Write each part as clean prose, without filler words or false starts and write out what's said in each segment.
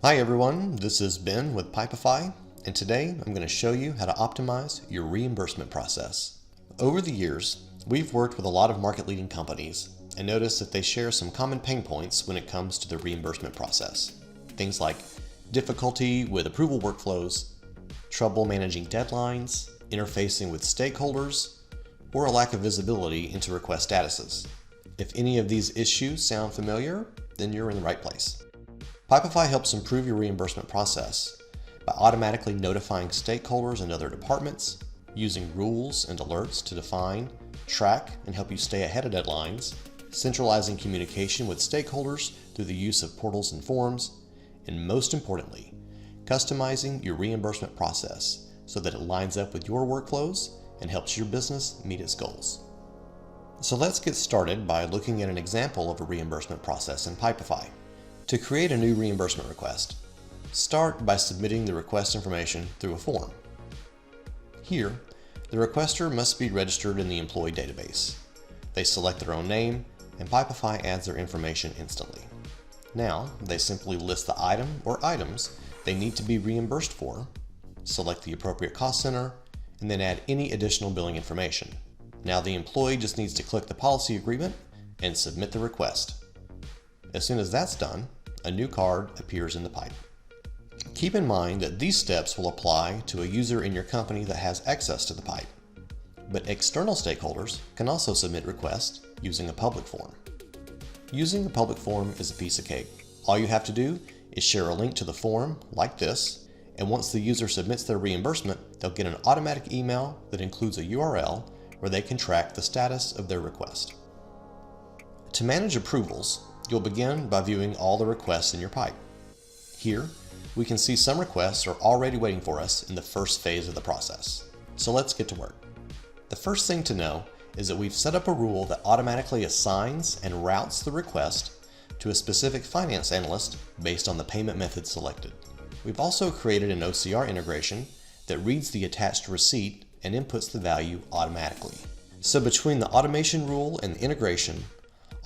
Hi everyone, this is Ben with Pipefy, and today I'm going to show you how to optimize your reimbursement process. Over the years, we've worked with a lot of market-leading companies and noticed that they share some common pain points when it comes to the reimbursement process. Things like difficulty with approval workflows, trouble managing deadlines, interfacing with stakeholders, or a lack of visibility into request statuses. If any of these issues sound familiar, then you're in the right place. Pipefy helps improve your reimbursement process by automatically notifying stakeholders and other departments, using rules and alerts to define, track, and help you stay ahead of deadlines, centralizing communication with stakeholders through the use of portals and forms, and most importantly, customizing your reimbursement process so that it lines up with your workflows and helps your business meet its goals. So let's get started by looking at an example of a reimbursement process in Pipefy. To create a new reimbursement request, start by submitting the request information through a form. Here, the requester must be registered in the employee database. They select their own name, and Pipefy adds their information instantly. Now, they simply list the item or items they need to be reimbursed for, select the appropriate cost center, and then add any additional billing information. Now the employee just needs to click the policy agreement and submit the request. As soon as that's done, a new card appears in the pipe. Keep in mind that these steps will apply to a user in your company that has access to the pipe, but external stakeholders can also submit requests using a public form. Using a public form is a piece of cake. All you have to do is share a link to the form like this, and once the user submits their reimbursement, they'll get an automatic email that includes a URL where they can track the status of their request. To manage approvals, you'll begin by viewing all the requests in your pipe. Here, we can see some requests are already waiting for us in the first phase of the process. So let's get to work. The first thing to know is that we've set up a rule that automatically assigns and routes the request to a specific finance analyst based on the payment method selected. We've also created an OCR integration that reads the attached receipt and inputs the value automatically. So between the automation rule and the integration,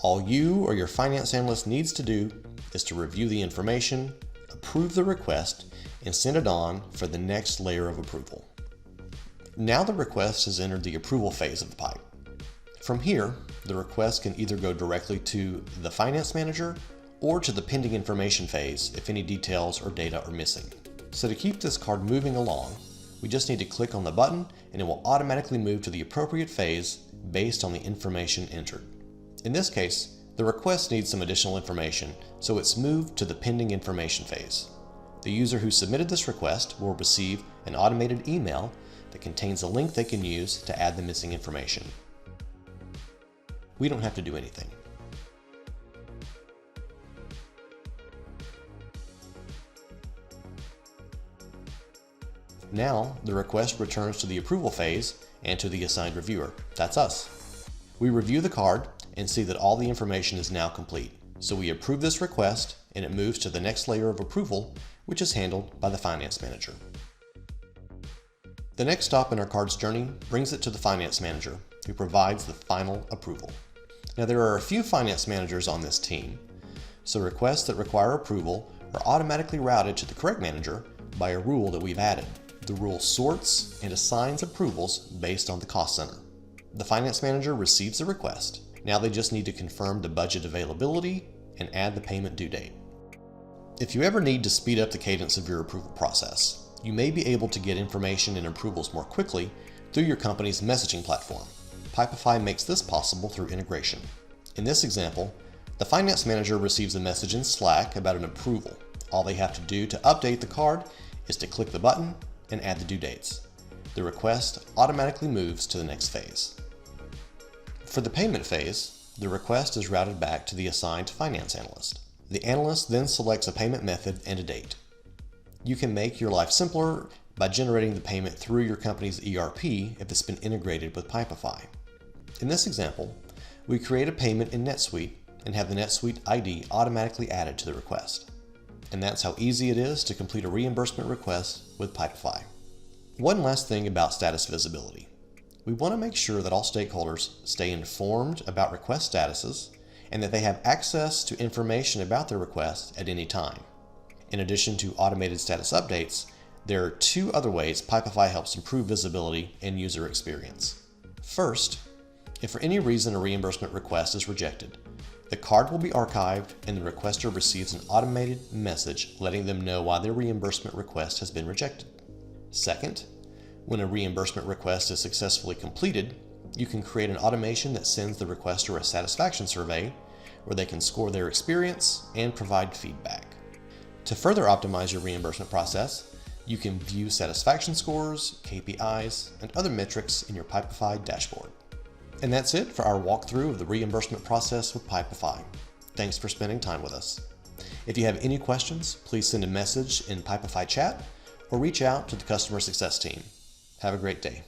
all you or your finance analyst needs to do is to review the information, approve the request, and send it on for the next layer of approval. Now the request has entered the approval phase of the pipe. From here, the request can either go directly to the finance manager or to the pending information phase if any details or data are missing. So to keep this card moving along, we just need to click on the button and it will automatically move to the appropriate phase based on the information entered. In this case, the request needs some additional information, so it's moved to the pending information phase. The user who submitted this request will receive an automated email that contains a link they can use to add the missing information. We don't have to do anything. Now, the request returns to the approval phase and to the assigned reviewer. That's us. We review the card and see that all the information is now complete. So we approve this request and it moves to the next layer of approval, which is handled by the finance manager. The next stop in our card's journey brings it to the finance manager, who provides the final approval. Now there are a few finance managers on this team, so requests that require approval are automatically routed to the correct manager by a rule that we've added. The rule sorts and assigns approvals based on the cost center. The finance manager receives the request. Now they just need to confirm the budget availability and add the payment due date. If you ever need to speed up the cadence of your approval process, you may be able to get information and approvals more quickly through your company's messaging platform. Pipefy makes this possible through integration. In this example, the finance manager receives a message in Slack about an approval. All they have to do to update the card is to click the button and add the due dates. The request automatically moves to the next phase. For the payment phase, the request is routed back to the assigned finance analyst. The analyst then selects a payment method and a date. You can make your life simpler by generating the payment through your company's ERP if it's been integrated with Pipefy. In this example, we create a payment in NetSuite and have the NetSuite ID automatically added to the request. And that's how easy it is to complete a reimbursement request with Pipefy. One last thing about status visibility. We want to make sure that all stakeholders stay informed about request statuses and that they have access to information about their request at any time. In addition to automated status updates, there are two other ways Pipefy helps improve visibility and user experience. First, if for any reason a reimbursement request is rejected, the card will be archived and the requester receives an automated message letting them know why their reimbursement request has been rejected. Second, when a reimbursement request is successfully completed, you can create an automation that sends the requester a satisfaction survey where they can score their experience and provide feedback. To further optimize your reimbursement process, you can view satisfaction scores, KPIs, and other metrics in your Pipefy dashboard. And that's it for our walkthrough of the reimbursement process with Pipefy. Thanks for spending time with us. If you have any questions, please send a message in Pipefy chat or reach out to the customer success team. Have a great day.